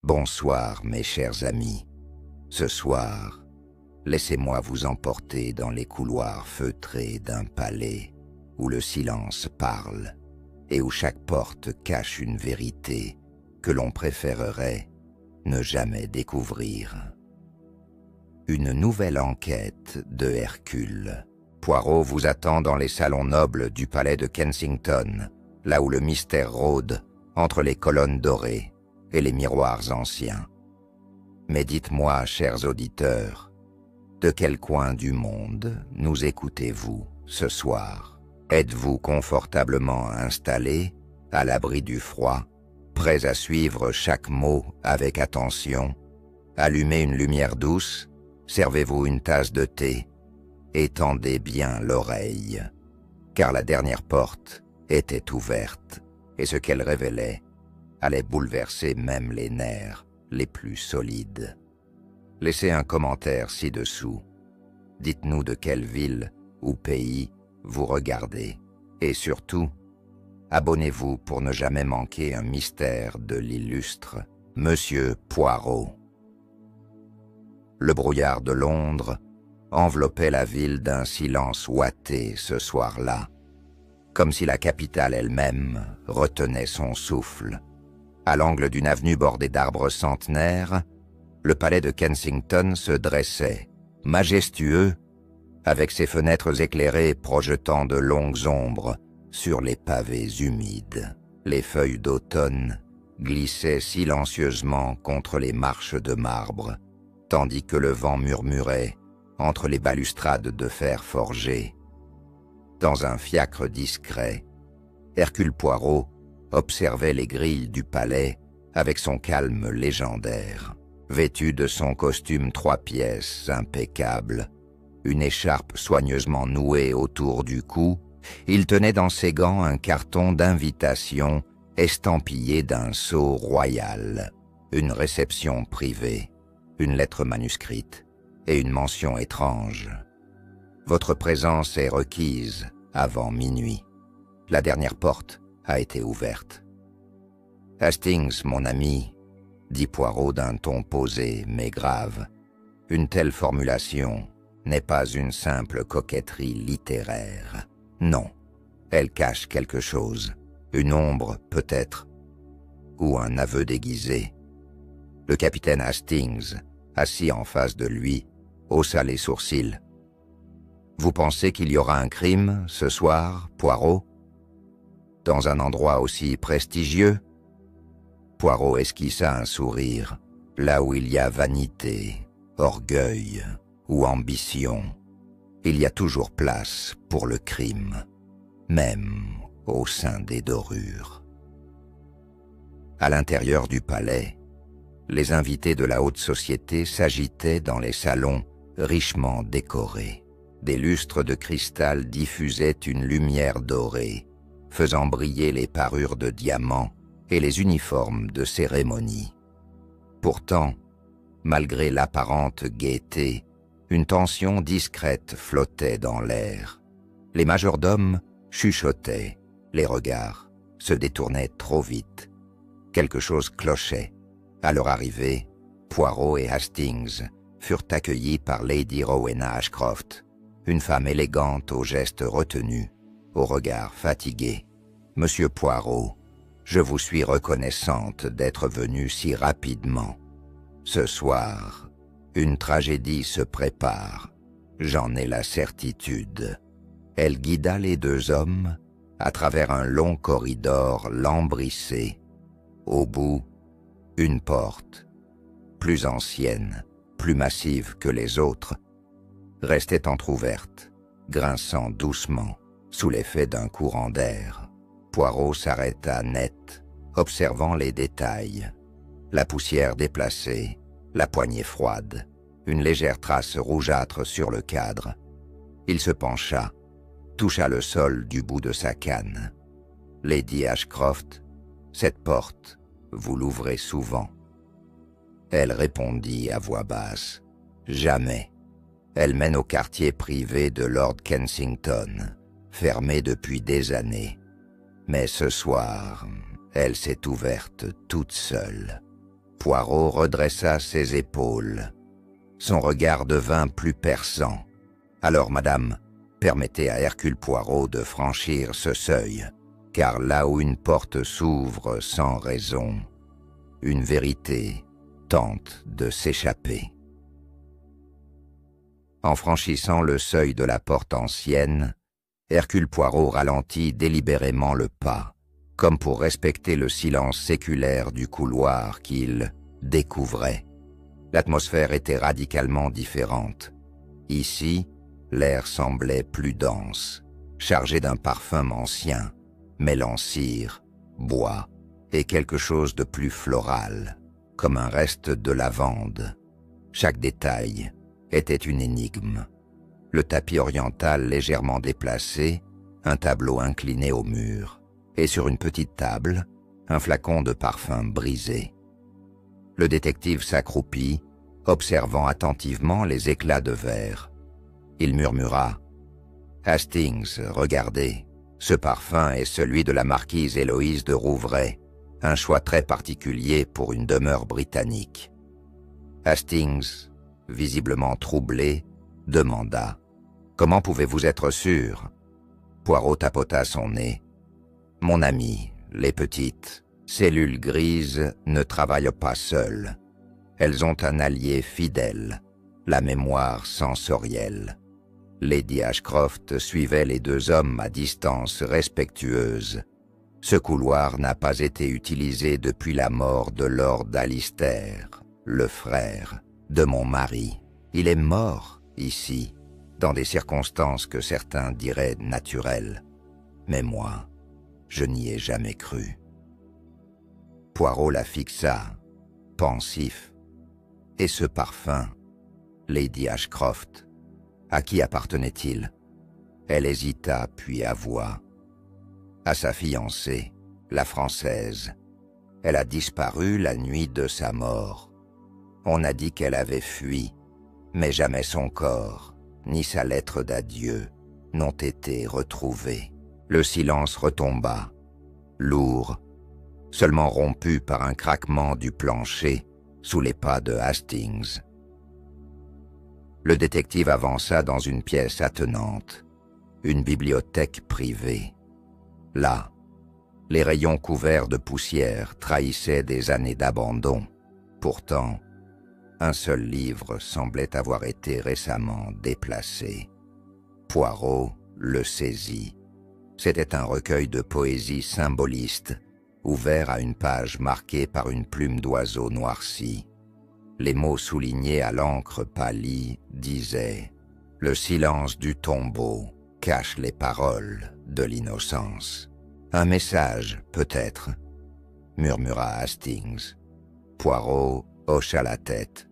Bonsoir, mes chers amis. Ce soir, laissez-moi vous emporter dans les couloirs feutrés d'un palais où le silence parle et où chaque porte cache une vérité que l'on préférerait ne jamais découvrir. Une nouvelle enquête de Hercule. Poirot vous attend dans les salons nobles du palais de Kensington, là où le mystère rôde entre les colonnes dorées et les miroirs anciens. Mais dites-moi, chers auditeurs, de quel coin du monde nous écoutez-vous ce soir? Êtes-vous confortablement installés, à l'abri du froid, prêts à suivre chaque mot avec attention? Allumez une lumière douce, servez-vous une tasse de thé, et tendez bien l'oreille, car la dernière porte était ouverte, et ce qu'elle révélait allait bouleverser même les nerfs les plus solides. Laissez un commentaire ci-dessous. Dites-nous de quelle ville ou pays vous regardez. Et surtout, abonnez-vous pour ne jamais manquer un mystère de l'illustre Monsieur Poirot. Le brouillard de Londres enveloppait la ville d'un silence ouaté ce soir-là, comme si la capitale elle-même retenait son souffle. À l'angle d'une avenue bordée d'arbres centenaires, le palais de Kensington se dressait, majestueux, avec ses fenêtres éclairées projetant de longues ombres sur les pavés humides. Les feuilles d'automne glissaient silencieusement contre les marches de marbre, tandis que le vent murmurait entre les balustrades de fer forgé. Dans un fiacre discret, Hercule Poirot observait les grilles du palais avec son calme légendaire. Vêtu de son costume 3 pièces impeccable, une écharpe soigneusement nouée autour du cou, il tenait dans ses gants un carton d'invitation estampillé d'un sceau royal, une réception privée, une lettre manuscrite et une mention étrange. Votre présence est requise avant minuit. La dernière porte a été ouverte. Hastings, mon ami, dit Poirot d'un ton posé mais grave, une telle formulation n'est pas une simple coquetterie littéraire. Non, elle cache quelque chose, une ombre peut-être, ou un aveu déguisé. Le capitaine Hastings, assis en face de lui, haussa les sourcils. Vous pensez qu'il y aura un crime ce soir, Poirot? Dans un endroit aussi prestigieux? Poirot esquissa un sourire, là où il y a vanité, orgueil ou ambition. Il y a toujours place pour le crime, même au sein des dorures. À l'intérieur du palais, les invités de la haute société s'agitaient dans les salons richement décorés. Des lustres de cristal diffusaient une lumière dorée, faisant briller les parures de diamants et les uniformes de cérémonie. Pourtant, malgré l'apparente gaieté, une tension discrète flottait dans l'air. Les majordomes chuchotaient, les regards se détournaient trop vite. Quelque chose clochait. À leur arrivée, Poirot et Hastings furent accueillis par Lady Rowena Ashcroft, une femme élégante aux gestes retenus, au regard fatigué. « Monsieur Poirot, je vous suis reconnaissante d'être venu si rapidement. Ce soir, une tragédie se prépare, j'en ai la certitude. » Elle guida les deux hommes à travers un long corridor lambrissé. Au bout, une porte, plus ancienne, plus massive que les autres, restait entr'ouverte, grinçant doucement sous l'effet d'un courant d'air. Poirot s'arrêta net, observant les détails. La poussière déplacée, la poignée froide, une légère trace rougeâtre sur le cadre. Il se pencha, toucha le sol du bout de sa canne. « Lady Ashcroft, cette porte, vous l'ouvrez souvent. » Elle répondit à voix basse. « Jamais. Elle mène au quartier privé de Lord Kensington, fermé depuis des années. Mais ce soir, elle s'est ouverte toute seule. Poirot redressa ses épaules. Son regard devint plus perçant. « Alors, madame, permettez à Hercule Poirot de franchir ce seuil, car là où une porte s'ouvre sans raison, une vérité tente de s'échapper. » En franchissant le seuil de la porte ancienne, Hercule Poirot ralentit délibérément le pas, comme pour respecter le silence séculaire du couloir qu'il découvrait. L'atmosphère était radicalement différente. Ici, l'air semblait plus dense, chargé d'un parfum ancien, mêlant cire, bois et quelque chose de plus floral, comme un reste de lavande. Chaque détail était une énigme. Le tapis oriental légèrement déplacé, un tableau incliné au mur, et sur une petite table, un flacon de parfum brisé. Le détective s'accroupit, observant attentivement les éclats de verre. Il murmura « Hastings, regardez, ce parfum est celui de la marquise Héloïse de Rouvray, un choix très particulier pour une demeure britannique. » Hastings, visiblement troublé, demanda « Comment pouvez-vous être sûr ?» Poirot tapota son nez. « Mon ami, les petites cellules grises ne travaillent pas seules. Elles ont un allié fidèle, la mémoire sensorielle. » Lady Ashcroft suivait les deux hommes à distance respectueuse. Ce couloir n'a pas été utilisé depuis la mort de Lord Alistair, le frère de mon mari. Il est mort ici, dans des circonstances que certains diraient naturelles. Mais moi, je n'y ai jamais cru. Poirot la fixa, pensif. Et ce parfum, Lady Ashcroft, à qui appartenait-il? Elle hésita puis avoua. À sa fiancée, la Française. Elle a disparu la nuit de sa mort. On a dit qu'elle avait fui, mais jamais son corps, ni sa lettre d'adieu, n'ont été retrouvés. Le silence retomba, lourd, seulement rompu par un craquement du plancher sous les pas de Hastings. Le détective avança dans une pièce attenante, une bibliothèque privée. Là, les rayons couverts de poussière trahissaient des années d'abandon. Pourtant, un seul livre semblait avoir été récemment déplacé. Poirot le saisit. C'était un recueil de poésie symboliste, ouvert à une page marquée par une plume d'oiseau noircie. Les mots soulignés à l'encre pâlie disaient « Le silence du tombeau cache les paroles de l'innocence. » Un message, peut-être, murmura Hastings. Poirot hocha la tête.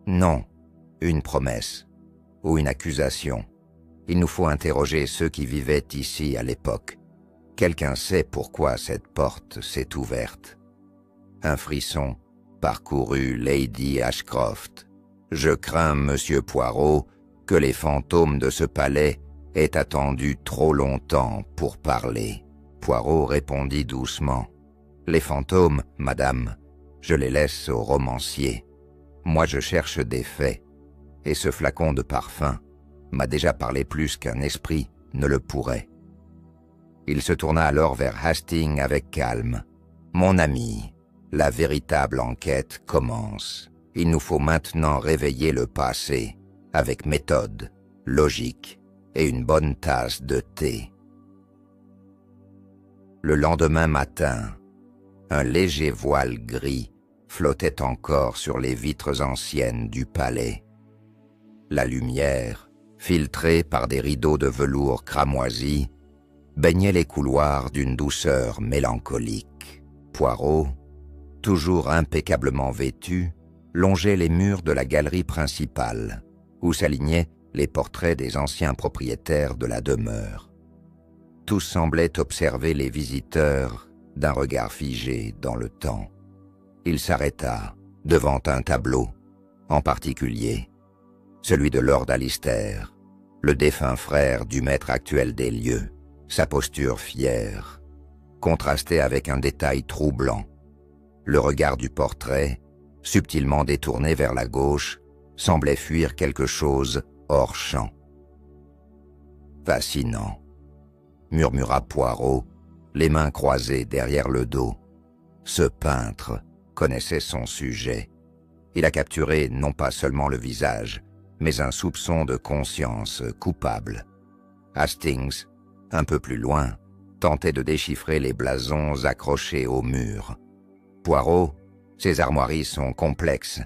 Non, une promesse ou une accusation. Il nous faut interroger ceux qui vivaient ici à l'époque. Quelqu'un sait pourquoi cette porte s'est ouverte. Un frisson parcourut Lady Ashcroft. Je crains, monsieur Poirot, que les fantômes de ce palais aient attendu trop longtemps pour parler. Poirot répondit doucement. Les fantômes, madame, je les laisse aux romanciers. Moi je cherche des faits, et ce flacon de parfum m'a déjà parlé plus qu'un esprit ne le pourrait. Il se tourna alors vers Hastings avec calme. Mon ami, la véritable enquête commence. Il nous faut maintenant réveiller le passé, avec méthode, logique et une bonne tasse de thé. Le lendemain matin, un léger voile gris flottait encore sur les vitres anciennes du palais. La lumière, filtrée par des rideaux de velours cramoisi, baignait les couloirs d'une douceur mélancolique. Poirot, toujours impeccablement vêtu, longeait les murs de la galerie principale, où s'alignaient les portraits des anciens propriétaires de la demeure. Tous semblaient observer les visiteurs d'un regard figé dans le temps. Il s'arrêta devant un tableau, en particulier celui de Lord Alistair, le défunt frère du maître actuel des lieux. Sa posture fière contrastait avec un détail troublant. Le regard du portrait subtilement détourné vers la gauche, semblait fuir quelque chose hors champ. « Fascinant », murmura Poirot, les mains croisées derrière le dos. Ce peintre connaissait son sujet. Il a capturé non pas seulement le visage, mais un soupçon de conscience coupable. Hastings, un peu plus loin, tentait de déchiffrer les blasons accrochés au mur. Poirot, ses armoiries sont complexes.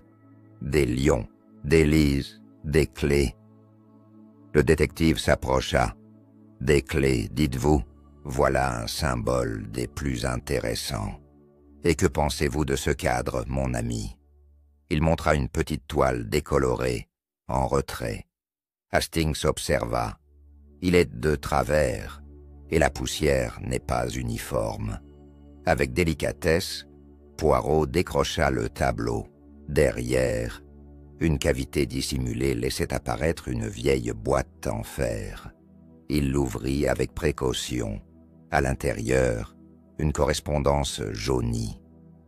Des lions, des lises, des clés. Le détective s'approcha. Des clés, dites-vous, voilà un symbole des plus intéressants. Et que pensez-vous de ce cadre, mon ami? Il montra une petite toile décolorée, en retrait. Hastings observa. Il est de travers, et la poussière n'est pas uniforme. Avec délicatesse, Poirot décrocha le tableau. Derrière, une cavité dissimulée laissait apparaître une vieille boîte en fer. Il l'ouvrit avec précaution. À l'intérieur, une correspondance jaunie,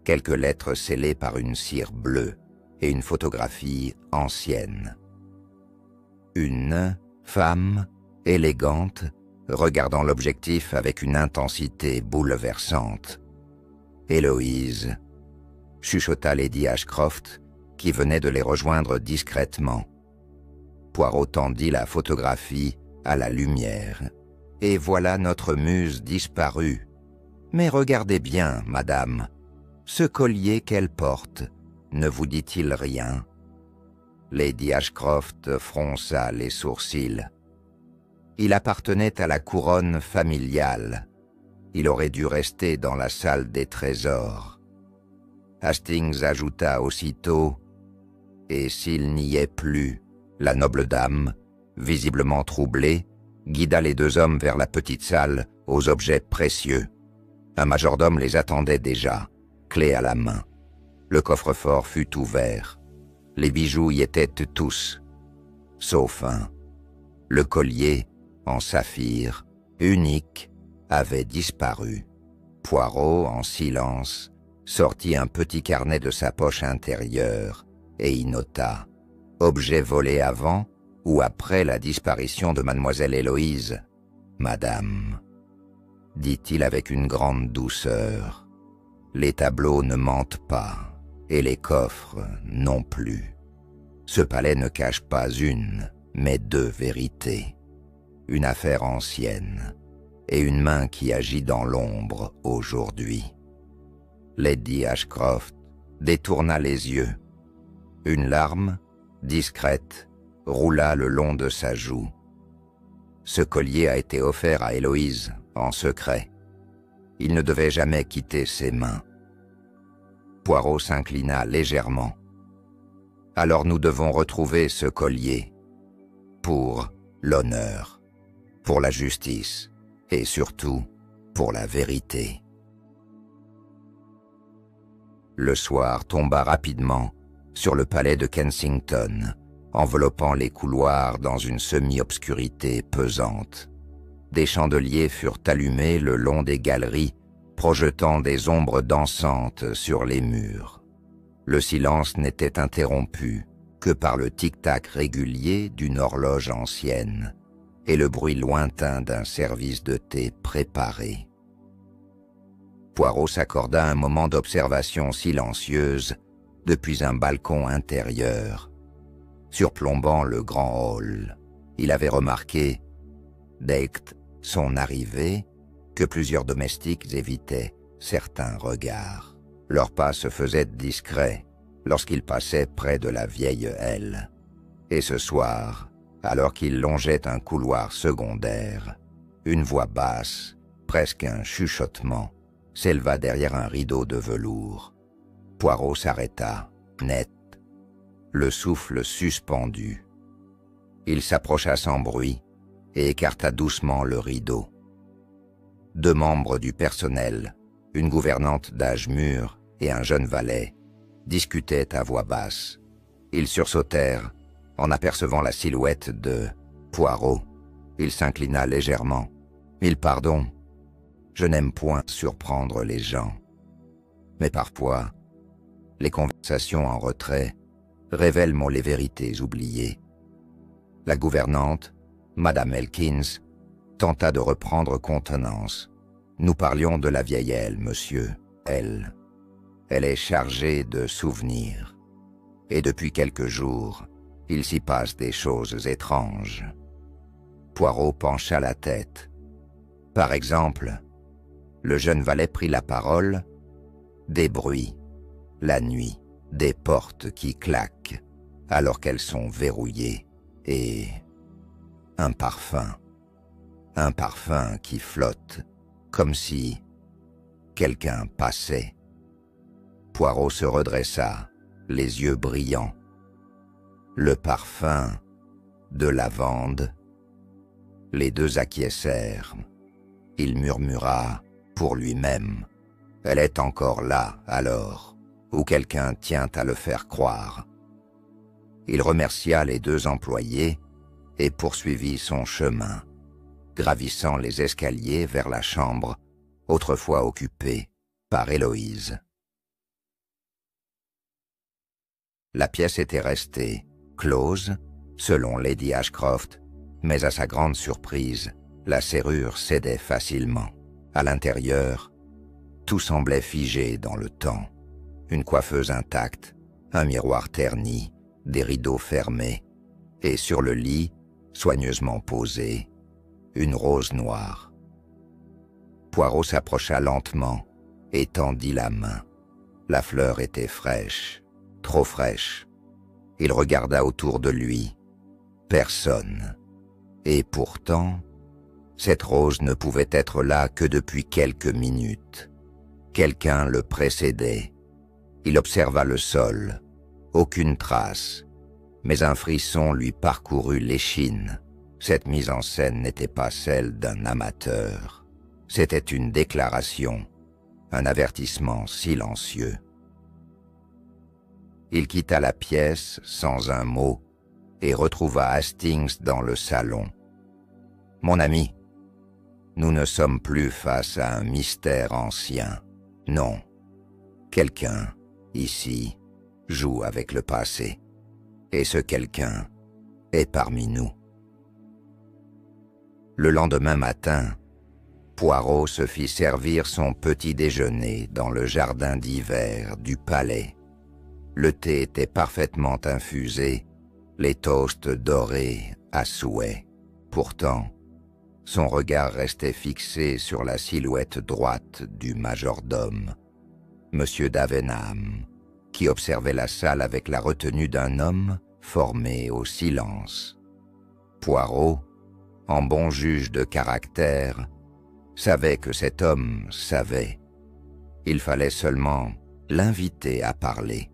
quelques lettres scellées par une cire bleue et une photographie ancienne. Une femme élégante, regardant l'objectif avec une intensité bouleversante. « Héloïse », chuchota Lady Ashcroft, qui venait de les rejoindre discrètement. Poirot tendit la photographie à la lumière. « Et voilà notre muse disparue. Mais regardez bien, madame, ce collier qu'elle porte, ne vous dit-il rien ?» Lady Ashcroft fronça les sourcils. Il appartenait à la couronne familiale. Il aurait dû rester dans la salle des trésors. Hastings ajouta aussitôt « Et s'il n'y est plus ?» La noble dame, visiblement troublée, guida les deux hommes vers la petite salle aux objets précieux. Un majordome les attendait déjà, clé à la main. Le coffre-fort fut ouvert. Les bijoux y étaient tous, sauf un. Le collier, en saphir, unique, avait disparu. Poirot, en silence, sortit un petit carnet de sa poche intérieure et y nota « Objet volé avant ou après la disparition de mademoiselle Héloïse, madame ?» dit-il avec une grande douceur. « Les tableaux ne mentent pas, et les coffres non plus. Ce palais ne cache pas une, mais deux vérités. Une affaire ancienne, et une main qui agit dans l'ombre aujourd'hui. » Lady Ashcroft détourna les yeux. Une larme, discrète, roula le long de sa joue. Ce collier a été offert à Héloïse, en secret. Il ne devait jamais quitter ses mains. Poirot s'inclina légèrement. « Alors nous devons retrouver ce collier. Pour l'honneur, pour la justice et surtout pour la vérité. » Le soir tomba rapidement sur le palais de Kensington, enveloppant les couloirs dans une semi-obscurité pesante. Des chandeliers furent allumés le long des galeries, projetant des ombres dansantes sur les murs. Le silence n'était interrompu que par le tic-tac régulier d'une horloge ancienne et le bruit lointain d'un service de thé préparé. Poirot s'accorda un moment d'observation silencieuse depuis un balcon intérieur. Surplombant le grand hall, il avait remarqué, dès son arrivée, que plusieurs domestiques évitaient certains regards. Leurs pas se faisaient discrets lorsqu'ils passaient près de la vieille aile. Et ce soir, alors qu'ils longeaient un couloir secondaire, une voix basse, presque un chuchotement, s'éleva derrière un rideau de velours. Poirot s'arrêta, net, le souffle suspendu. Il s'approcha sans bruit et écarta doucement le rideau. Deux membres du personnel, une gouvernante d'âge mûr et un jeune valet, discutaient à voix basse. Ils sursautèrent en apercevant la silhouette de Poirot. Il s'inclina légèrement. « Mille pardons, je n'aime point surprendre les gens. Mais parfois, Les conversations en retrait révèlent les vérités oubliées. La gouvernante, Madame Elkins, tenta de reprendre contenance. Nous parlions de la vieille Elle, monsieur. Elle est chargée de souvenirs. Et depuis quelques jours, il s'y passe des choses étranges. Poirot pencha la tête. Par exemple, le jeune valet prit la parole. Des bruits, la nuit, des portes qui claquent alors qu'elles sont verrouillées, et un parfum qui flotte, comme si quelqu'un passait. Poirot se redressa, les yeux brillants. Le parfum de lavande. Les deux acquiescèrent. Il murmura pour lui-même. Elle est encore là, alors, ou quelqu'un tient à le faire croire. Il remercia les deux employés et poursuivit son chemin, gravissant les escaliers vers la chambre autrefois occupée par Héloïse. La pièce était restée close, selon Lady Ashcroft, mais à sa grande surprise, la serrure cédait facilement. À l'intérieur, tout semblait figé dans le temps. Une coiffeuse intacte, un miroir terni, des rideaux fermés, et sur le lit, soigneusement posé, une rose noire. Poirot s'approcha lentement et tendit la main. La fleur était fraîche, trop fraîche. Il regarda autour de lui. Personne. Et pourtant, cette rose ne pouvait être là que depuis quelques minutes. Quelqu'un le précédait. Il observa le sol. Aucune trace. Mais un frisson lui parcourut l'échine. Cette mise en scène n'était pas celle d'un amateur. C'était une déclaration, un avertissement silencieux. Il quitta la pièce sans un mot et retrouva Hastings dans le salon. « Mon ami, nous ne sommes plus face à un mystère ancien. Non, quelqu'un, ici, joue avec le passé. Et ce quelqu'un est parmi nous. » Le lendemain matin, Poirot se fit servir son petit déjeuner dans le jardin d'hiver du palais. Le thé était parfaitement infusé, les toasts dorés à souhait. Pourtant, son regard restait fixé sur la silhouette droite du majordome, M. Davenham, qui observait la salle avec la retenue d'un homme formé au silence. Poirot, en bon juge de caractère, savait que cet homme savait. Il fallait seulement l'inviter à parler.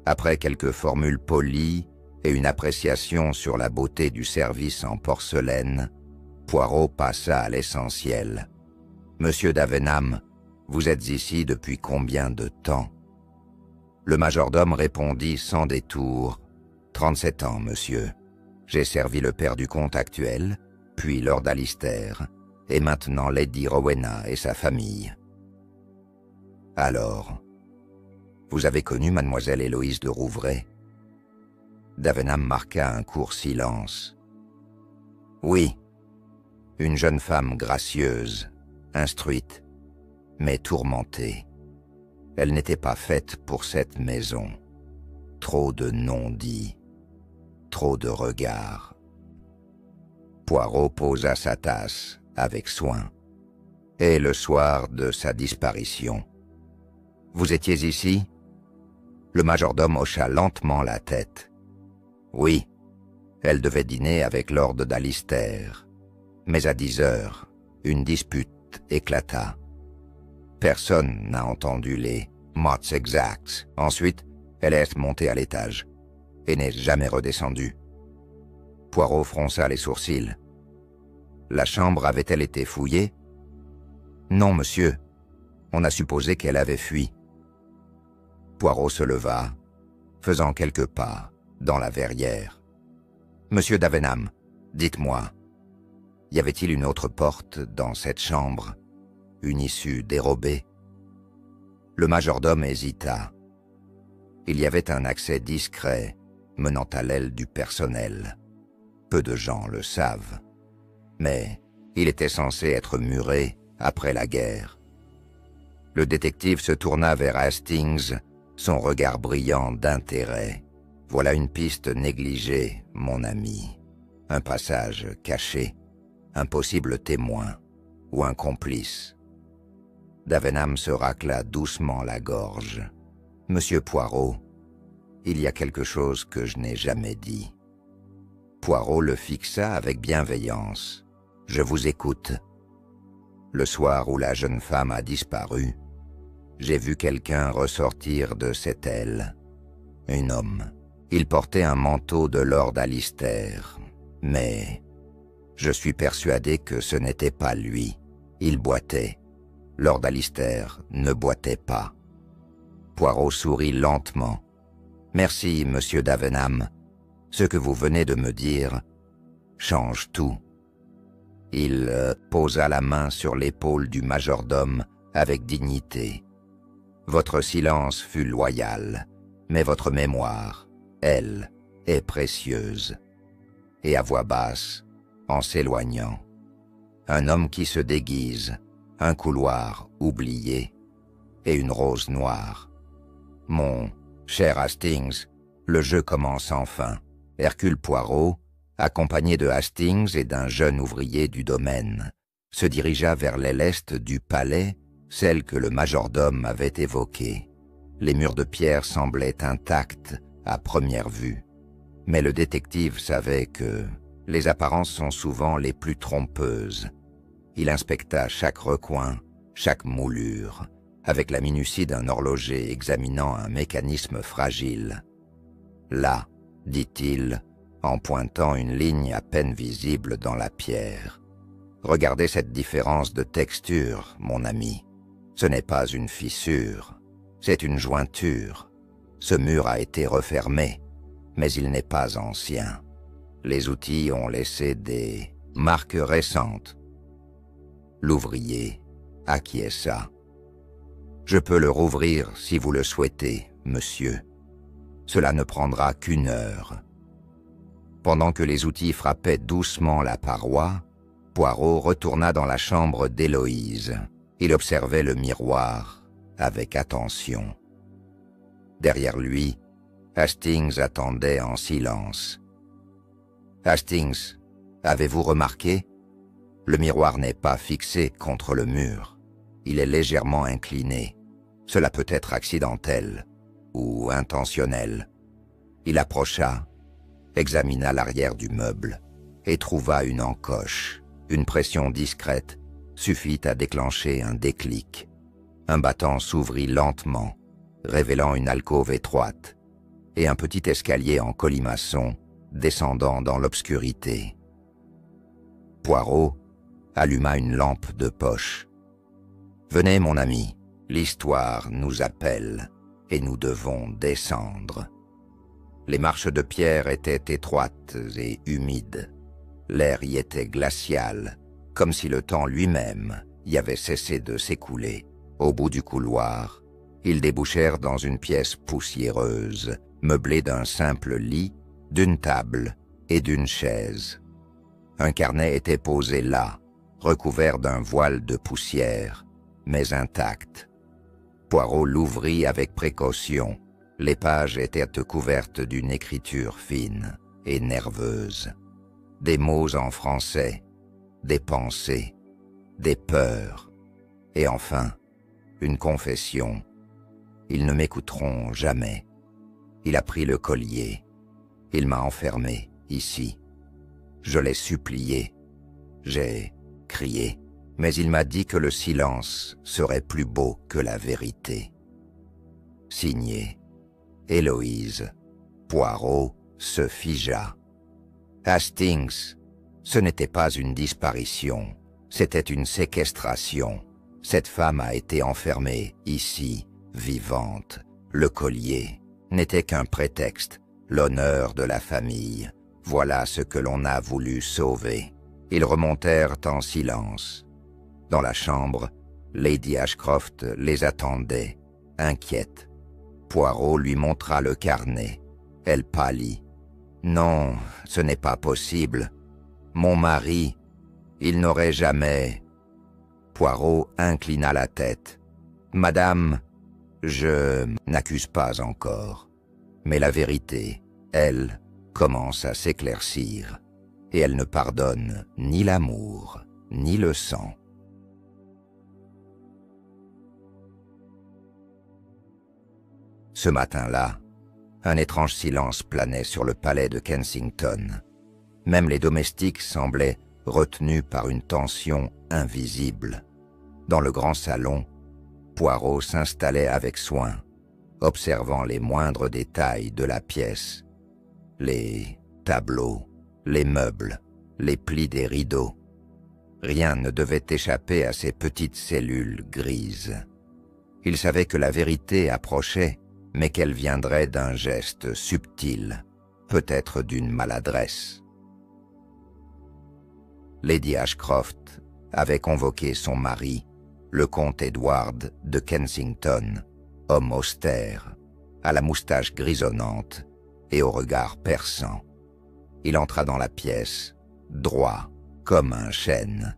Après quelques formules polies et une appréciation sur la beauté du service en porcelaine, Poirot passa à l'essentiel. « Monsieur Davenham, vous êtes ici depuis combien de temps ?» Le majordome répondit sans détour. « 37 ans, monsieur. J'ai servi le père du comte actuel, puis Lord Alistair, et maintenant Lady Rowena et sa famille. » « Alors, vous avez connu mademoiselle Héloïse de Rouvray ?» Davenham marqua un court silence. « Oui, une jeune femme gracieuse, instruite, mais tourmentée. Elle n'était pas faite pour cette maison. Trop de non-dits, trop de regards. » Poirot posa sa tasse avec soin. « Et le soir de sa disparition, vous étiez ici ?» Le majordome hocha lentement la tête. « Oui, elle devait dîner avec Lord d'Alistair. Mais à 10 heures, une dispute éclata. Personne n'a entendu les mots exacts. Ensuite, elle est montée à l'étage et n'est jamais redescendue. » Poirot fronça les sourcils. « La chambre avait-elle été fouillée ?»« Non, monsieur. On a supposé qu'elle avait fui. » Poirot se leva, faisant quelques pas dans la verrière. « Monsieur Davenham, dites-moi, y avait-il une autre porte dans cette chambre, une issue dérobée ?» Le majordome hésita. Il y avait un accès discret menant à l'aile du personnel. Peu de gens le savent. Mais il était censé être muré après la guerre. Le détective se tourna vers Hastings, son regard brillant d'intérêt. « Voilà une piste négligée, mon ami. Un passage caché, un possible témoin ou un complice. » Davenham se racla doucement la gorge. « Monsieur Poirot, il y a quelque chose que je n'ai jamais dit. » Poirot le fixa avec bienveillance. « Je vous écoute. » Le soir où la jeune femme a disparu, j'ai vu quelqu'un ressortir de cette aile. Un homme. Il portait un manteau de Lord Alistair, mais je suis persuadé que ce n'était pas lui. Il boitait. Lord Alistair ne boitait pas. Poirot sourit lentement. « Merci, monsieur Davenham. Ce que vous venez de me dire change tout. » Il posa la main sur l'épaule du majordome avec dignité. « Votre silence fut loyal, mais votre mémoire, elle, est précieuse. » Et à voix basse, en s'éloignant, « Un homme qui se déguise, un couloir oublié et une rose noire. Mon cher Hastings, le jeu commence enfin. » Hercule Poirot, accompagné de Hastings et d'un jeune ouvrier du domaine, se dirigea vers l'aile est du palais, celle que le majordome avait évoquée. Les murs de pierre semblaient intacts à première vue, mais le détective savait que les apparences sont souvent les plus trompeuses. Il inspecta chaque recoin, chaque moulure, avec la minutie d'un horloger examinant un mécanisme fragile. « Là », dit-il, en pointant une ligne à peine visible dans la pierre. « Regardez cette différence de texture, mon ami. Ce n'est pas une fissure, c'est une jointure. Ce mur a été refermé, mais il n'est pas ancien. Les outils ont laissé des marques récentes. » L'ouvrier acquiesça. « Je peux le rouvrir si vous le souhaitez, monsieur. Cela ne prendra qu'1 heure. » Pendant que les outils frappaient doucement la paroi, Poirot retourna dans la chambre d'Héloïse. Il observait le miroir avec attention. Derrière lui, Hastings attendait en silence. « Hastings, avez-vous remarqué? Le miroir n'est pas fixé contre le mur. Il est légèrement incliné. Cela peut être accidentel ou intentionnel. » Il approcha, examina l'arrière du meuble et trouva une encoche. Une pression discrète suffit à déclencher un déclic. Un battant s'ouvrit lentement, révélant une alcôve étroite et un petit escalier en colimaçon descendant dans l'obscurité. Poirot alluma une lampe de poche. « Venez, mon ami, l'histoire nous appelle et nous devons descendre. » Les marches de pierre étaient étroites et humides. L'air y était glacial, comme si le temps lui-même y avait cessé de s'écouler. Au bout du couloir, ils débouchèrent dans une pièce poussiéreuse, meublée d'un simple lit, d'une table et d'une chaise. Un carnet était posé là, recouvert d'un voile de poussière, mais intact. Poirot l'ouvrit avec précaution. Les pages étaient couvertes d'une écriture fine et nerveuse. Des mots en français, des pensées, des peurs, et enfin, une confession. Ils ne m'écouteront jamais. Il a pris le collier. Il m'a enfermé, ici. Je l'ai supplié. J'ai crié. Mais il m'a dit que le silence serait plus beau que la vérité. Signé Héloïse. Poirot se figea. Hastings, ce n'était pas une disparition, c'était une séquestration. Cette femme a été enfermée ici, vivante. Le collier n'était qu'un prétexte, l'honneur de la famille. Voilà ce que l'on a voulu sauver. Ils remontèrent en silence. Dans la chambre, Lady Ashcroft les attendait. inquiète. Poirot lui montra le carnet. Elle pâlit. « Non, ce n'est pas possible. Mon mari, il n'aurait jamais... » Poirot inclina la tête. « Madame, je n'accuse pas encore. Mais la vérité, elle, commence à s'éclaircir. Et elle ne pardonne ni l'amour, ni le sang. » Ce matin-là, un étrange silence planait sur le palais de Kensington. Même les domestiques semblaient retenus par une tension invisible. Dans le grand salon, Poirot s'installait avec soin, observant les moindres détails de la pièce. Les tableaux, les meubles, les plis des rideaux. Rien ne devait échapper à ces petites cellules grises. Il savait que la vérité approchait, mais qu'elle viendrait d'un geste subtil, peut-être d'une maladresse. Lady Ashcroft avait convoqué son mari, le comte Edward de Kensington, homme austère, à la moustache grisonnante et au regard perçant. Il entra dans la pièce, droit comme un chêne,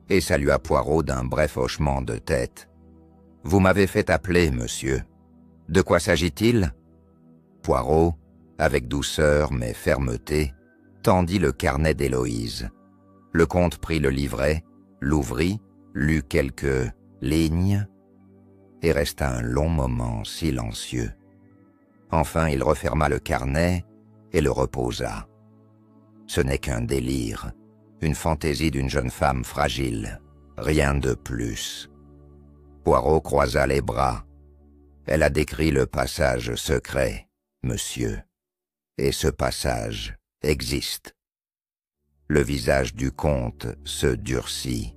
et salua Poirot d'un bref hochement de tête. « Vous m'avez fait appeler, monsieur. De quoi s'agit-il » Poirot, avec douceur mais fermeté, tendit le carnet d'Héloïse. Le comte prit le livret, l'ouvrit, lut quelques lignes et resta un long moment silencieux. Enfin, il referma le carnet et le reposa. Ce n'est qu'un délire, une fantaisie d'une jeune femme fragile, rien de plus. Poirot croisa les bras. Elle a décrit le passage secret, monsieur, et ce passage existe. Le visage du comte se durcit.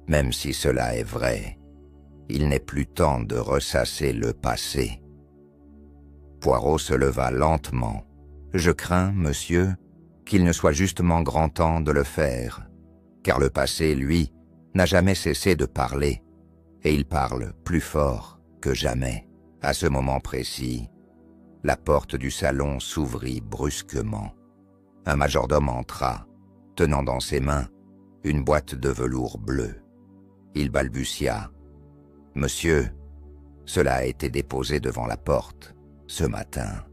Même si cela est vrai, il n'est plus temps de ressasser le passé. Poirot se leva lentement. « Je crains, monsieur, qu'il ne soit justement grand temps de le faire, car le passé, lui, n'a jamais cessé de parler, et il parle plus fort que jamais. » À ce moment précis, la porte du salon s'ouvrit brusquement. Un majordome entra, tenant dans ses mains une boîte de velours bleu. Il balbutia. « Monsieur, cela a été déposé devant la porte, ce matin.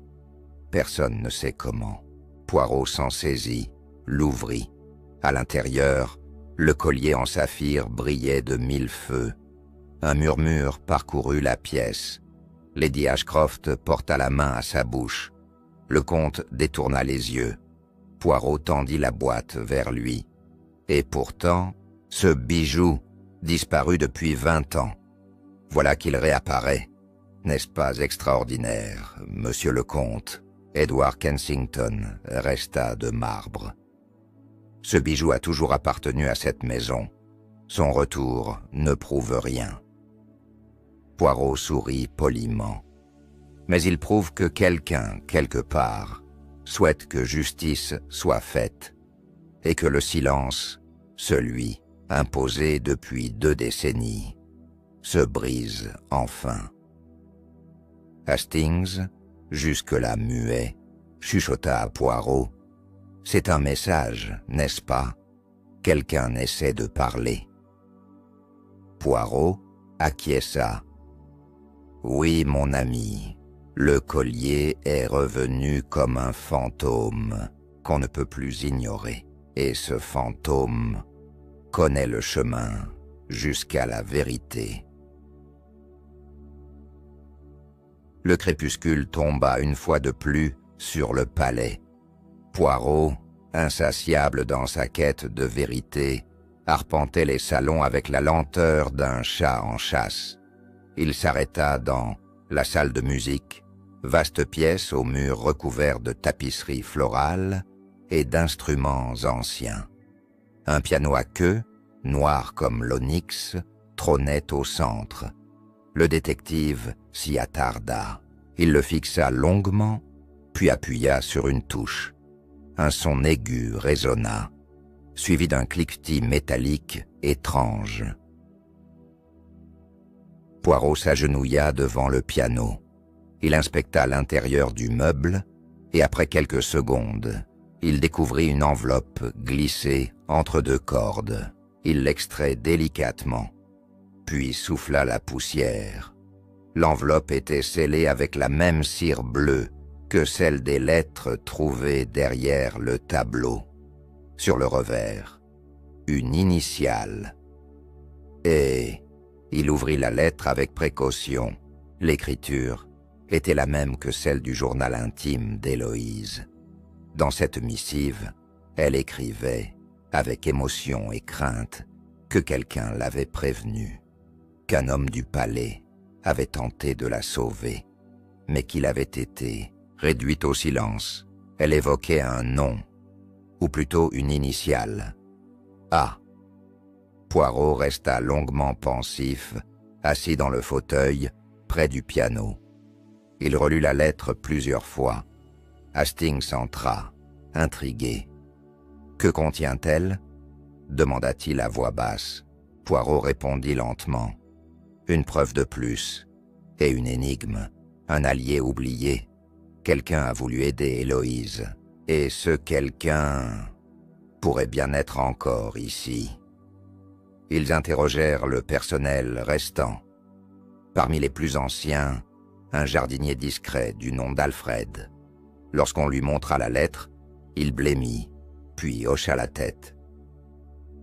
Personne ne sait comment. » Poirot s'en saisit, l'ouvrit. À l'intérieur, le collier en saphir brillait de mille feux. Un murmure parcourut la pièce. Lady Ashcroft porta la main à sa bouche. Le comte détourna les yeux. Poirot tendit la boîte vers lui. Et pourtant, ce bijou, disparu depuis 20 ans, voilà qu'il réapparaît. N'est-ce pas extraordinaire, monsieur le comte? Edward Kensington resta de marbre. Ce bijou a toujours appartenu à cette maison. Son retour ne prouve rien. Poirot sourit poliment. Mais il prouve que quelqu'un, quelque part, souhaite que justice soit faite, et que le silence, celui imposé depuis 2 décennies, se brise enfin. Hastings, jusque-là muet, chuchota à Poirot. « C'est un message, n'est-ce pas? Quelqu'un essaie de parler. » Poirot acquiesça. « Oui, mon ami, le collier est revenu comme un fantôme qu'on ne peut plus ignorer. Et ce fantôme connaît le chemin jusqu'à la vérité. » Le crépuscule tomba une fois de plus sur le palais. Poirot, insatiable dans sa quête de vérité, arpentait les salons avec la lenteur d'un chat en chasse. Il s'arrêta dans la salle de musique, vaste pièce aux murs recouverts de tapisseries florales et d'instruments anciens. Un piano à queue, noir comme l'onyx, trônait au centre. Le détective s'y attarda. Il le fixa longuement, puis appuya sur une touche. Un son aigu résonna, suivi d'un cliquetis métallique étrange. Poirot s'agenouilla devant le piano. Il inspecta l'intérieur du meuble et après quelques secondes, il découvrit une enveloppe glissée entre deux cordes. Il l'extrait délicatement, puis souffla la poussière. L'enveloppe était scellée avec la même cire bleue que celle des lettres trouvées derrière le tableau. Sur le revers, une initiale. Et il ouvrit la lettre avec précaution. L'écriture était la même que celle du journal intime d'Héloïse. Dans cette missive, elle écrivait, avec émotion et crainte, que quelqu'un l'avait prévenue, qu'un homme du palais avait tenté de la sauver, mais qu'il avait été réduit au silence. Elle évoquait un nom, ou plutôt une initiale, A. Poirot resta longuement pensif, assis dans le fauteuil, près du piano. Il relut la lettre plusieurs fois. Hastings entra, intrigué. « Que contient-elle » demanda-t-il à voix basse. Poirot répondit lentement. « Une preuve de plus, et une énigme, un allié oublié. Quelqu'un a voulu aider Héloïse, et ce quelqu'un pourrait bien être encore ici. » Ils interrogèrent le personnel restant. Parmi les plus anciens, un jardinier discret du nom d'Alfred. Lorsqu'on lui montra la lettre, il blêmit, puis hocha la tête.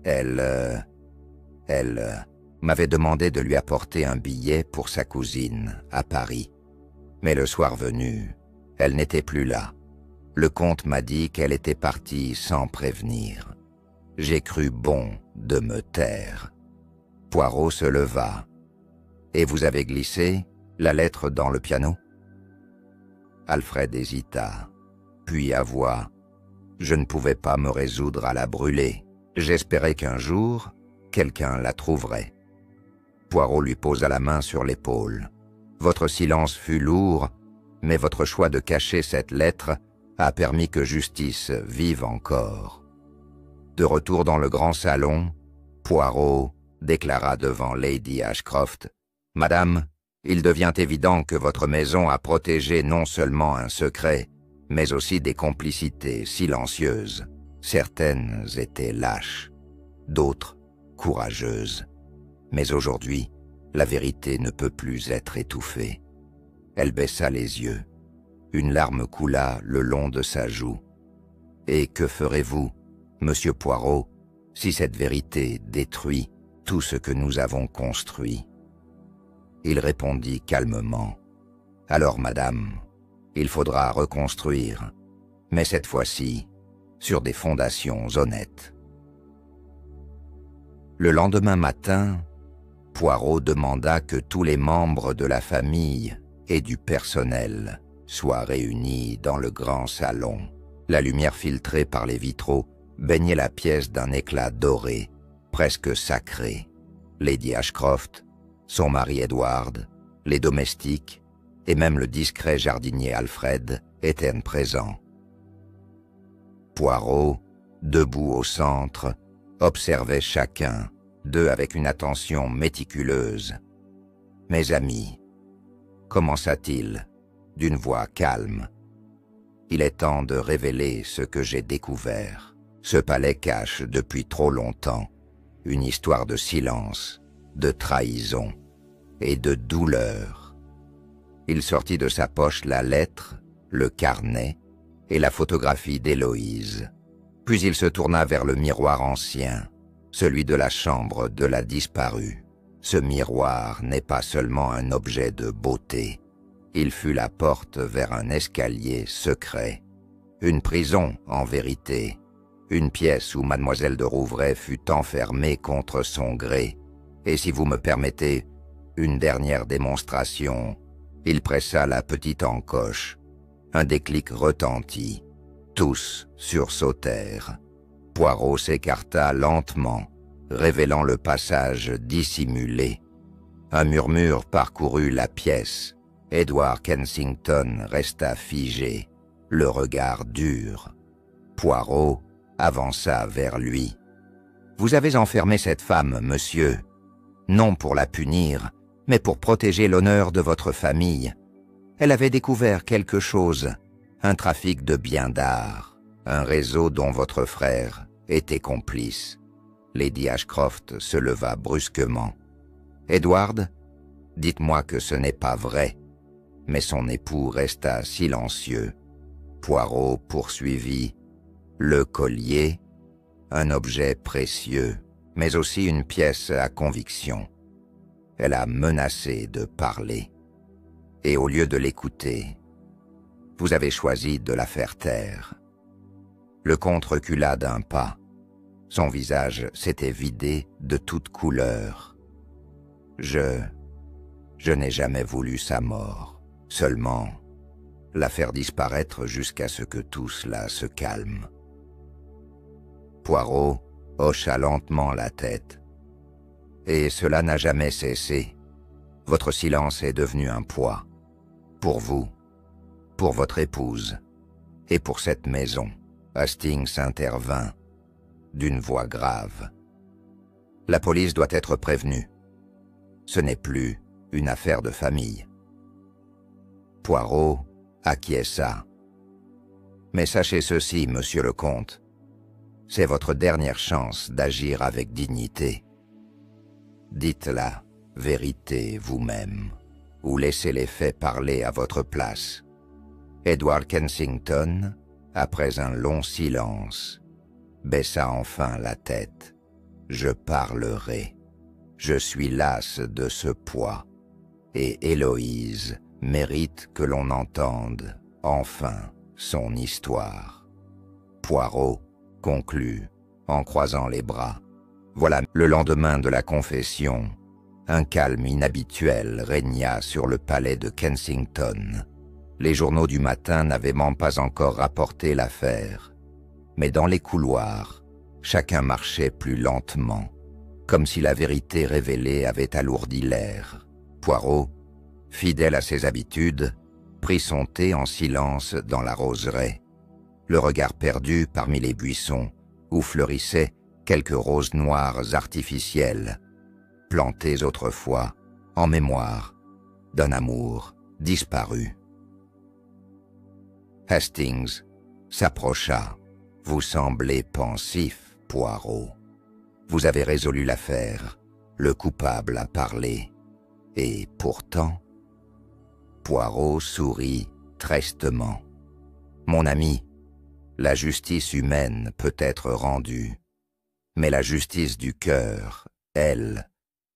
Elle m'avait demandé de lui apporter un billet pour sa cousine, à Paris. Mais le soir venu, elle n'était plus là. Le comte m'a dit qu'elle était partie sans prévenir. J'ai cru bon de me taire. Poirot se leva. « Et vous avez glissé la lettre dans le piano ?» Alfred hésita, puis avoua. « Je ne pouvais pas me résoudre à la brûler. J'espérais qu'un jour, quelqu'un la trouverait. » Poirot lui posa la main sur l'épaule. « Votre silence fut lourd, mais votre choix de cacher cette lettre a permis que justice vive encore. » De retour dans le grand salon, Poirot déclara devant Lady Ashcroft « Madame, il devient évident que votre maison a protégé non seulement un secret, mais aussi des complicités silencieuses. Certaines étaient lâches, d'autres courageuses. Mais aujourd'hui, la vérité ne peut plus être étouffée. » Elle baissa les yeux. Une larme coula le long de sa joue. « Et que ferez-vous, Monsieur Poirot, si cette vérité détruit tout ce que nous avons construit ?» Il répondit calmement. « Alors, madame, il faudra reconstruire, mais cette fois-ci, sur des fondations honnêtes. » Le lendemain matin, Poirot demanda que tous les membres de la famille et du personnel soient réunis dans le grand salon. La lumière filtrée par les vitraux baignait la pièce d'un éclat doré, presque sacré. Lady Ashcroft, son mari Edward, les domestiques et même le discret jardinier Alfred étaient présents. Poirot, debout au centre, observait chacun d'eux avec une attention méticuleuse. « Mes amis, » commença-t-il, d'une voix calme, « il est temps de révéler ce que j'ai découvert. Ce palais cache depuis trop longtemps une histoire de silence, de trahison et de douleur. » Il sortit de sa poche la lettre, le carnet et la photographie d'Héloïse. Puis il se tourna vers le miroir ancien, celui de la chambre de la disparue. Ce miroir n'est pas seulement un objet de beauté. Il fut la porte vers un escalier secret. Une prison, en vérité. Une pièce où mademoiselle de Rouvray fut enfermée contre son gré. Et si vous me permettez, une dernière démonstration. Il pressa la petite encoche. Un déclic retentit. Tous sursautèrent. Poirot s'écarta lentement, révélant le passage dissimulé. Un murmure parcourut la pièce. Edward Kensington resta figé, le regard dur. Poirot avança vers lui. « Vous avez enfermé cette femme, monsieur, non pour la punir, mais pour protéger l'honneur de votre famille, elle avait découvert quelque chose, un trafic de biens d'art, un réseau dont votre frère était complice. Lady Ashcroft se leva brusquement. « Edward, dites-moi que ce n'est pas vrai. » Mais son époux resta silencieux. Poirot poursuivit. « Le collier, un objet précieux, mais aussi une pièce à conviction. » Elle a menacé de parler. Et au lieu de l'écouter, vous avez choisi de la faire taire. Le comte recula d'un pas. Son visage s'était vidé de toute couleur. Je n'ai jamais voulu sa mort, seulement la faire disparaître jusqu'à ce que tout cela se calme. Poirot hocha lentement la tête. Et cela n'a jamais cessé. Votre silence est devenu un poids. Pour vous, pour votre épouse, et pour cette maison. Hastings intervint d'une voix grave. La police doit être prévenue. Ce n'est plus une affaire de famille. Poirot acquiesça. Mais sachez ceci, monsieur le comte. C'est votre dernière chance d'agir avec dignité. Dites la vérité vous-même, ou laissez les faits parler à votre place. Edward Kensington, après un long silence, baissa enfin la tête. « Je parlerai. Je suis las de ce poids, et Héloïse mérite que l'on entende, enfin, son histoire. » Poirot conclut en croisant les bras. Voilà, le lendemain de la confession, un calme inhabituel régna sur le palais de Kensington. Les journaux du matin n'avaient même pas encore rapporté l'affaire. Mais dans les couloirs, chacun marchait plus lentement, comme si la vérité révélée avait alourdi l'air. Poirot, fidèle à ses habitudes, prit son thé en silence dans la roseraie, le regard perdu parmi les buissons où fleurissaient quelques roses noires artificielles, plantées autrefois en mémoire d'un amour disparu. Hastings s'approcha. « Vous semblez pensif, Poirot. Vous avez résolu l'affaire, le coupable a parlé, et pourtant... » Poirot sourit tristement. « Mon ami, la justice humaine peut être rendue, mais la justice du cœur, elle,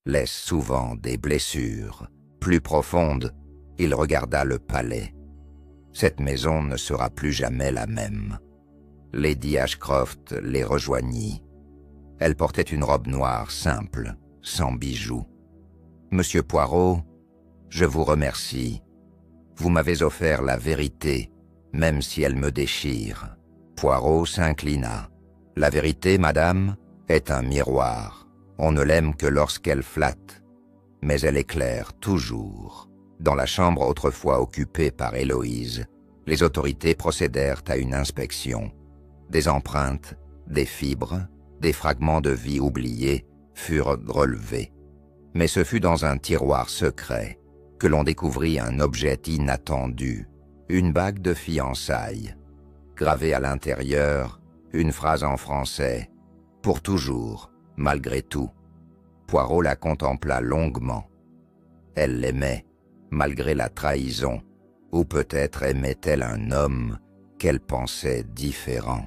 laisse souvent des blessures plus profondes. » Il regarda le palais. Cette maison ne sera plus jamais la même. Lady Ashcroft les rejoignit. Elle portait une robe noire simple, sans bijoux. « Monsieur Poirot, je vous remercie. Vous m'avez offert la vérité, même si elle me déchire. » Poirot s'inclina. « La vérité, madame, est un miroir. On ne l'aime que lorsqu'elle flatte, mais elle éclaire toujours. » Dans la chambre autrefois occupée par Héloïse, les autorités procédèrent à une inspection. Des empreintes, des fibres, des fragments de vie oubliés furent relevés. Mais ce fut dans un tiroir secret que l'on découvrit un objet inattendu, une bague de fiançailles. Gravée à l'intérieur, une phrase en français, « Pour toujours, malgré tout ». Poirot la contempla longuement. Elle l'aimait, malgré la trahison, ou peut-être aimait-elle un homme qu'elle pensait différent.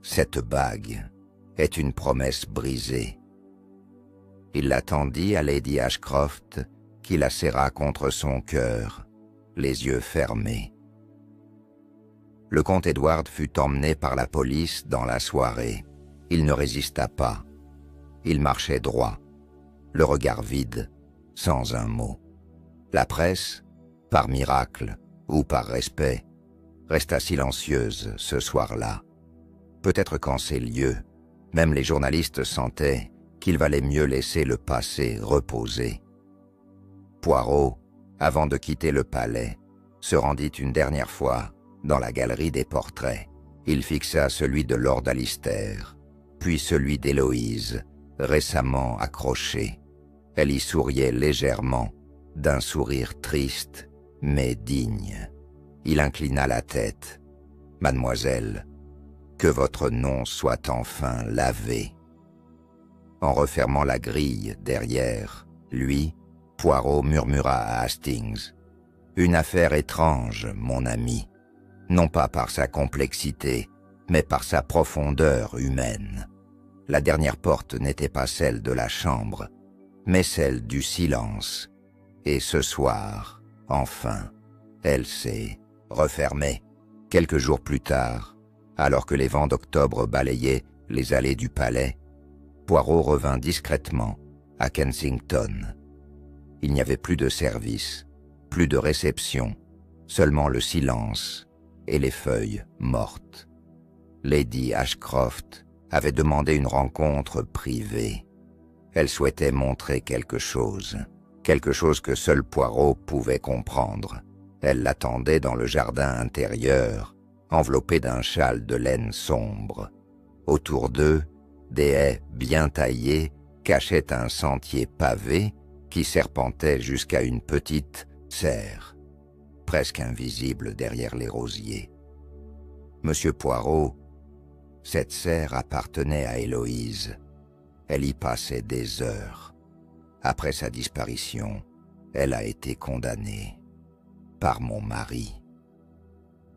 Cette bague est une promesse brisée. Il la tendit à Lady Ashcroft, qui la serra contre son cœur, les yeux fermés. Le comte Edward fut emmené par la police dans la soirée. Il ne résista pas. Il marchait droit, le regard vide, sans un mot. La presse, par miracle ou par respect, resta silencieuse ce soir-là. Peut-être qu'en ces lieux, même les journalistes sentaient qu'il valait mieux laisser le passé reposer. Poirot, avant de quitter le palais, se rendit une dernière fois dans la galerie des portraits. Il fixa celui de Lord Alistair, puis celui d'Héloïse, récemment accroché. Elle y souriait légèrement, d'un sourire triste mais digne. Il inclina la tête. « Mademoiselle, que votre nom soit enfin lavé. » En refermant la grille derrière lui, Poirot murmura à Hastings. « Une affaire étrange, mon ami, non pas par sa complexité, mais par sa profondeur humaine. La dernière porte n'était pas celle de la chambre, mais celle du silence. Et ce soir, enfin, elle s'est refermée. Quelques jours plus tard, alors que les vents d'octobre balayaient les allées du palais, Poirot revint discrètement à Kensington. Il n'y avait plus de service, plus de réception, seulement le silence et les feuilles mortes. Lady Ashcroft avait demandé une rencontre privée. Elle souhaitait montrer quelque chose que seul Poirot pouvait comprendre. Elle l'attendait dans le jardin intérieur, enveloppée d'un châle de laine sombre. Autour d'eux, des haies bien taillées cachaient un sentier pavé qui serpentait jusqu'à une petite serre, presque invisible derrière les rosiers. Monsieur Poirot, cette serre appartenait à Héloïse. Elle y passait des heures. Après sa disparition, elle a été condamnée par mon mari.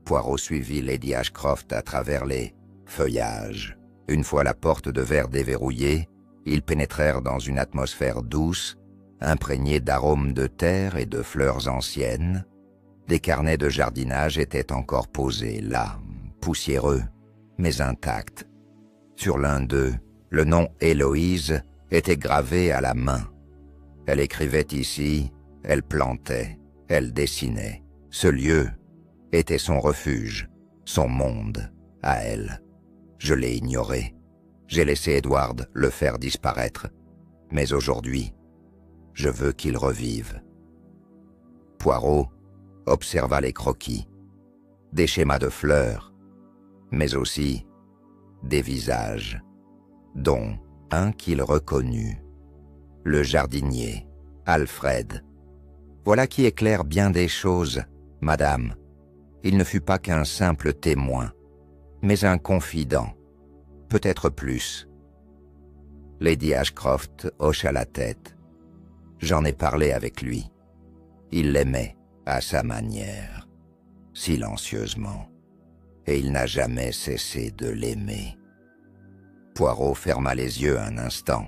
Poirot suivit Lady Ashcroft à travers les feuillages. Une fois la porte de verre déverrouillée, ils pénétrèrent dans une atmosphère douce, imprégnée d'arômes de terre et de fleurs anciennes. Des carnets de jardinage étaient encore posés là, poussiéreux, mais intacts. Sur l'un d'eux, le nom Héloïse était gravé à la main. Elle écrivait ici, elle plantait, elle dessinait. Ce lieu était son refuge, son monde, à elle. Je l'ai ignoré. J'ai laissé Edward le faire disparaître. Mais aujourd'hui, je veux qu'il revive. Poirot observa les croquis, des schémas de fleurs, mais aussi des visages, dont un qu'il reconnut, le jardinier, Alfred. Voilà qui éclaire bien des choses, madame. Il ne fut pas qu'un simple témoin, mais un confident, peut-être plus. Lady Ashcroft hocha la tête. J'en ai parlé avec lui. Il l'aimait à sa manière, silencieusement, et il n'a jamais cessé de l'aimer. Poirot ferma les yeux un instant.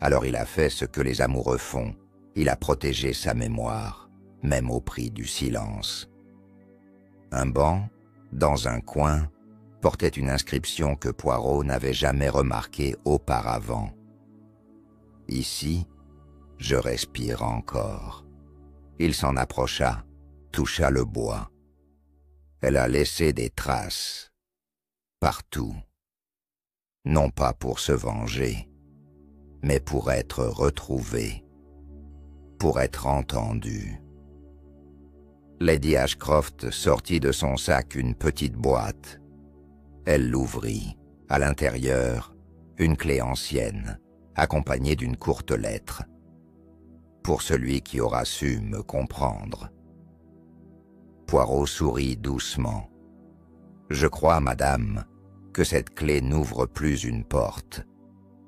Alors il a fait ce que les amoureux font. Il a protégé sa mémoire, même au prix du silence. Un banc, dans un coin, portait une inscription que Poirot n'avait jamais remarquée auparavant. Ici, je respire encore. Il s'en approcha, toucha le bois. Elle a laissé des traces, partout. Non pas pour se venger, mais pour être retrouvée, pour être entendue. Lady Ashcroft sortit de son sac une petite boîte. Elle l'ouvrit. À l'intérieur, une clé ancienne, accompagnée d'une courte lettre. Pour celui qui aura su me comprendre. Poirot sourit doucement. Je crois, madame, que cette clé n'ouvre plus une porte,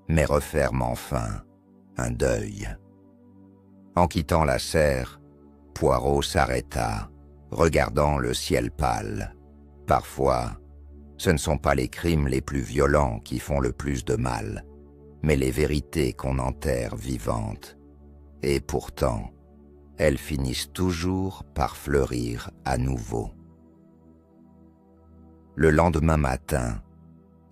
mais referme enfin un deuil. En quittant la serre, Poirot s'arrêta, regardant le ciel pâle. Parfois, ce ne sont pas les crimes les plus violents qui font le plus de mal, mais les vérités qu'on enterre vivantes. Et pourtant, elles finissent toujours par fleurir à nouveau. Le lendemain matin,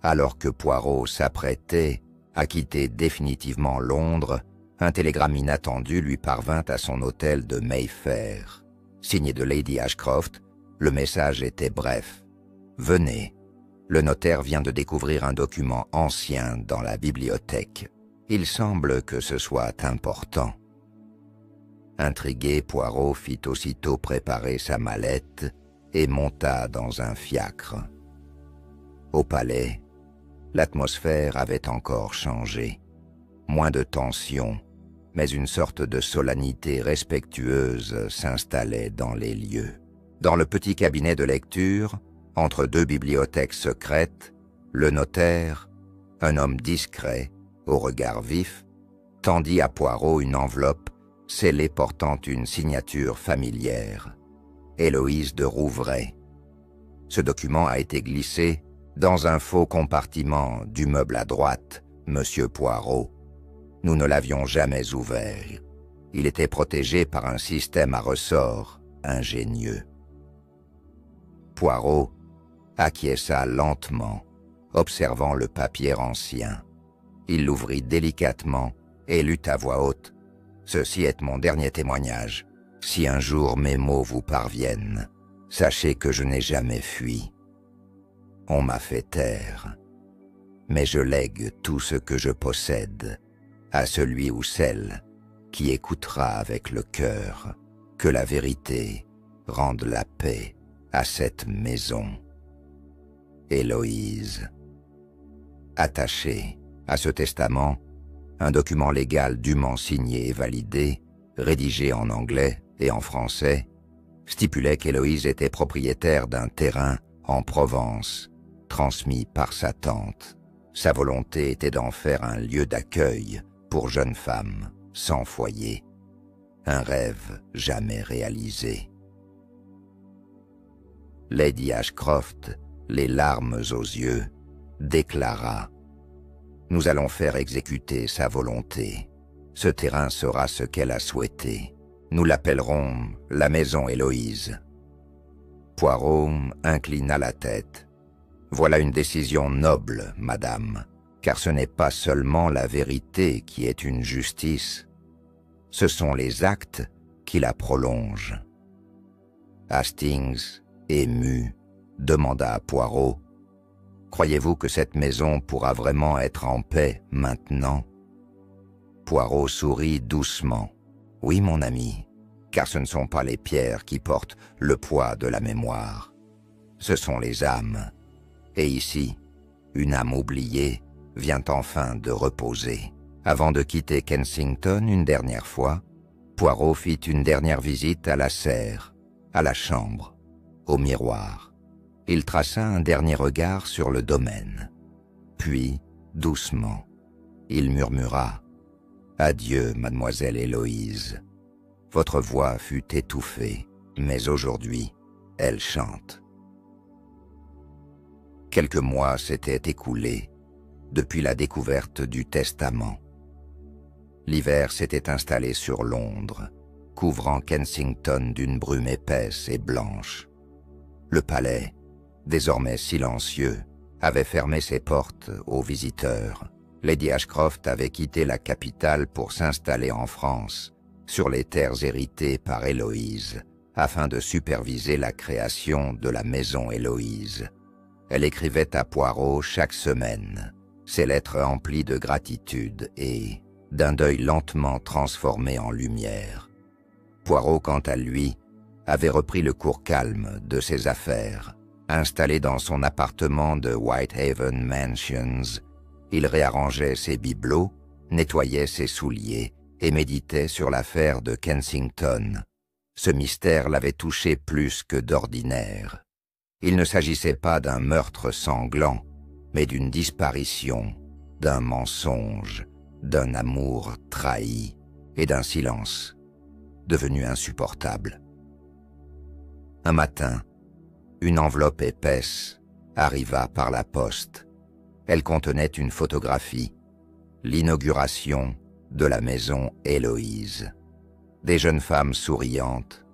alors que Poirot s'apprêtait à quitter définitivement Londres, un télégramme inattendu lui parvint à son hôtel de Mayfair. Signé de Lady Ashcroft, le message était bref. « Venez, le notaire vient de découvrir un document ancien dans la bibliothèque. Il semble que ce soit important. » Intrigué, Poirot fit aussitôt préparer sa mallette et monta dans un fiacre. Au palais, l'atmosphère avait encore changé. Moins de tension, mais une sorte de solennité respectueuse s'installait dans les lieux. Dans le petit cabinet de lecture, entre deux bibliothèques secrètes, le notaire, un homme discret, au regard vif, tendit à Poirot une enveloppe scellée portant une signature familière. Héloïse de Rouvray. Ce document a été glissé dans un faux compartiment du meuble à droite, Monsieur Poirot. Nous ne l'avions jamais ouvert. Il était protégé par un système à ressort ingénieux. Poirot acquiesça lentement, observant le papier ancien. Il l'ouvrit délicatement et lut à voix haute. « Ceci est mon dernier témoignage. Si un jour mes mots vous parviennent, sachez que je n'ai jamais fui. On m'a fait taire, mais je lègue tout ce que je possède à celui ou celle qui écoutera avec le cœur. Que la vérité rende la paix à cette maison. Héloïse. » Attaché à ce testament, un document légal dûment signé et validé, rédigé en anglais et en français, stipulait qu'Héloïse était propriétaire d'un terrain en Provence, transmis par sa tante. Sa volonté était d'en faire un lieu d'accueil pour jeunes femmes sans foyer. Un rêve jamais réalisé. Lady Ashcroft, les larmes aux yeux, déclara « Nous allons faire exécuter sa volonté. Ce terrain sera ce qu'elle a souhaité. Nous l'appellerons la maison Héloïse. » Poirot inclina la tête. « Voilà une décision noble, madame, car ce n'est pas seulement la vérité qui est une justice, ce sont les actes qui la prolongent. » Hastings, ému, demanda à Poirot « Croyez-vous que cette maison pourra vraiment être en paix maintenant ?» Poirot sourit doucement. « Oui, mon ami, car ce ne sont pas les pierres qui portent le poids de la mémoire. Ce sont les âmes. Et ici, une âme oubliée vient enfin de reposer. » Avant de quitter Kensington une dernière fois, Poirot fit une dernière visite à la serre, à la chambre, au miroir. Il traça un dernier regard sur le domaine. Puis, doucement, il murmura « Adieu, mademoiselle Héloïse. Votre voix fut étouffée, mais aujourd'hui, elle chante. » Quelques mois s'étaient écoulés depuis la découverte du testament. L'hiver s'était installé sur Londres, couvrant Kensington d'une brume épaisse et blanche. Le palais, désormais silencieux, avait fermé ses portes aux visiteurs. Lady Ashcroft avait quitté la capitale pour s'installer en France, sur les terres héritées par Héloïse, afin de superviser la création de la maison Héloïse. Elle écrivait à Poirot chaque semaine, ses lettres emplies de gratitude et d'un deuil lentement transformé en lumière. Poirot, quant à lui, avait repris le cours calme de ses affaires. Installé dans son appartement de Whitehaven Mansions, il réarrangeait ses bibelots, nettoyait ses souliers et méditait sur l'affaire de Kensington. Ce mystère l'avait touché plus que d'ordinaire. Il ne s'agissait pas d'un meurtre sanglant, mais d'une disparition, d'un mensonge, d'un amour trahi et d'un silence devenu insupportable. Un matin, une enveloppe épaisse arriva par la poste. Elle contenait une photographie, l'inauguration de la maison Héloïse. Des jeunes femmes souriantes,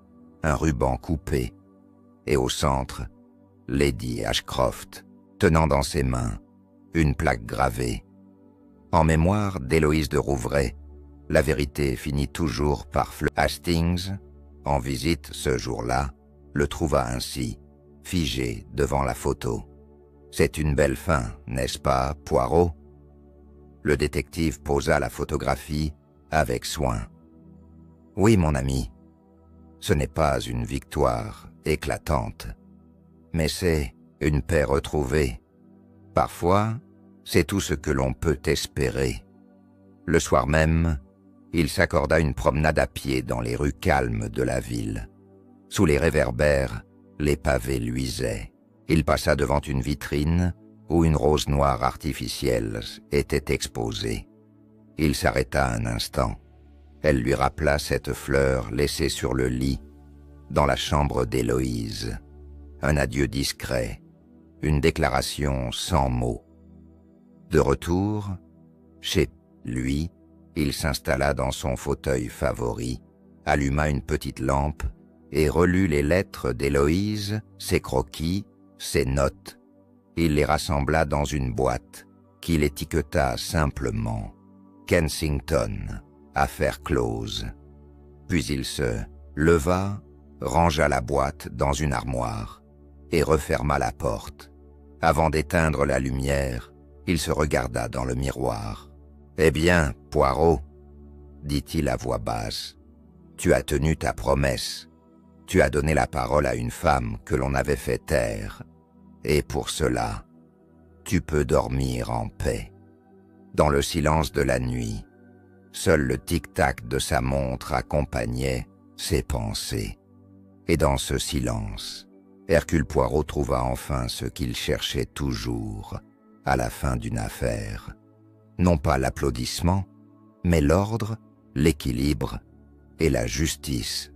un ruban coupé, et au centre, Lady Ashcroft, tenant dans ses mains une plaque gravée. En mémoire d'Héloïse de Rouvray, la vérité finit toujours par fleurir. Hastings, en visite ce jour-là, le trouva ainsi, figé devant la photo. « C'est une belle fin, n'est-ce pas, Poirot ?» Le détective posa la photographie avec soin. « Oui, mon ami, ce n'est pas une victoire éclatante, mais c'est une paix retrouvée. Parfois, c'est tout ce que l'on peut espérer. » Le soir même, il s'accorda une promenade à pied dans les rues calmes de la ville. Sous les réverbères, les pavés luisaient. Il passa devant une vitrine où une rose noire artificielle était exposée. Il s'arrêta un instant. Elle lui rappela cette fleur laissée sur le lit, dans la chambre d'Héloïse. Un adieu discret, une déclaration sans mots. De retour, chez lui, il s'installa dans son fauteuil favori, alluma une petite lampe et relut les lettres d'Héloïse, ses croquis, ses notes. Il les rassembla dans une boîte qu'il étiqueta simplement « Kensington, affaire close ». Puis il se leva, rangea la boîte dans une armoire et referma la porte. Avant d'éteindre la lumière, il se regarda dans le miroir. « Eh bien, Poirot, dit-il à voix basse, tu as tenu ta promesse. Tu as donné la parole à une femme que l'on avait fait taire. Et pour cela, tu peux dormir en paix. » Dans le silence de la nuit, seul le tic-tac de sa montre accompagnait ses pensées. Et dans ce silence, Hercule Poirot trouva enfin ce qu'il cherchait toujours à la fin d'une affaire. Non pas l'applaudissement, mais l'ordre, l'équilibre et la justice